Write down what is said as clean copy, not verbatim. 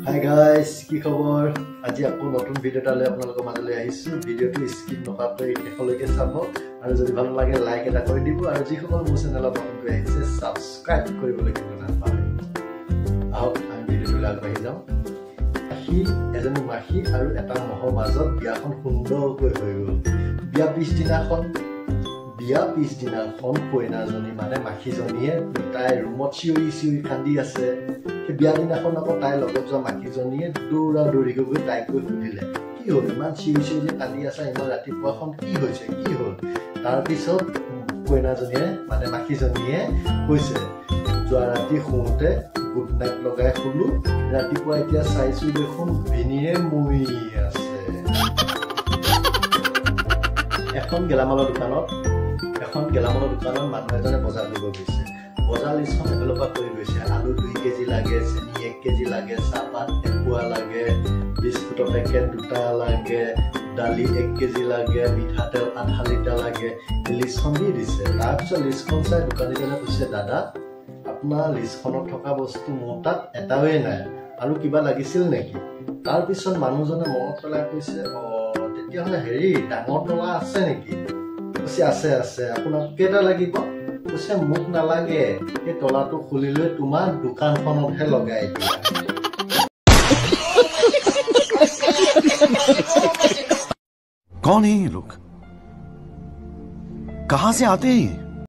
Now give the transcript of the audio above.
Hi guys, কি খবৰ? আজি আকৌ নতুন ভিডিও এটা লৈ আপোনালোকৰ মাজলৈ আহিছো। ভিডিওটো স্কিপ নকৰাকৈ শেষলৈকে চাব আৰু যদি ভাল লাগে লাইক এটা কৰি দিব আৰু যিসকল মোৰ চেনেলত নতুনকৈ আহিছে সাবস্ক্ৰাইব কৰিবলৈ কিন্তু নাপাহৰিব। আহক আমি ভিডিওটো আগবাঢ়ি যাওঁ। এজনী মাখি আৰু এটা মহৰ মাজত বিয়াখন সুন্দৰকৈ হৈ গ'ল। বিয়া পিছদিনাখন কইনাজনী মানে মাখিজনীয়ে তাই ৰুমত চিঞৰি কান্দি আছে। সেই বিয়া দিনাখন আকৌ তাইৰ লগত যোৱা মাখিজনীয়ে দৌৰি গৈ তাইক গৈ সুধিলে, কি হ'ল ইমান চিঞৰি কান্দি আছা, ইমান ৰাতিপুৱাখন কি হৈছে, কি হ'ল? তাৰপিছত কইনাজনীয়ে মানে মাখিজনীয়ে কৈছে, যোৱা ৰাতি শুওঁতে গুড নাইট লগাই শুলো, ৰাতিপুৱা এতিয়া চাইছো দেখোন ভিনিয়ে মৰি আছে। এখন গেলামালৰ দোকানত মানুহ এজনে বজাৰ কৰিব গৈছে। বজাৰ লিষ্টখন এফালৰ পৰা কৰি গৈছে। আলু 2 কেজি লাগে, চেনি 1 কেজি লাগে, চাহপাত 1 পোৱা লাগে, বিস্কুটৰ পেকেট 2টা লাগে, দালি 1 কেজি লাগে, মিঠাতেল আধা লিটাৰ লাগে। লিষ্টখন দি দিছে। তাৰপিছত লিষ্টখন চাই দোকানীজনে কৈছে, দাদা আপোনাৰ লিষ্টখনত থকা বস্তু মোৰ তাত এটাৱে নাই, আৰু কিবা লাগিছিল নেকি? তাৰপিছত মানুহজনে মনত পেলাই কৈছে, তেতিয়াহ'লে ডাঙৰ তলা আছে নেকি? কৈছে আছে। আপোনাক কেইটা লাগিব? কৈছে মোক নালাগে, এই তলাটো খুলি লৈ তোমাৰ দোকানখনতহে লগাই দিয়া। कौन है ये लोग? कहां से आते हैं?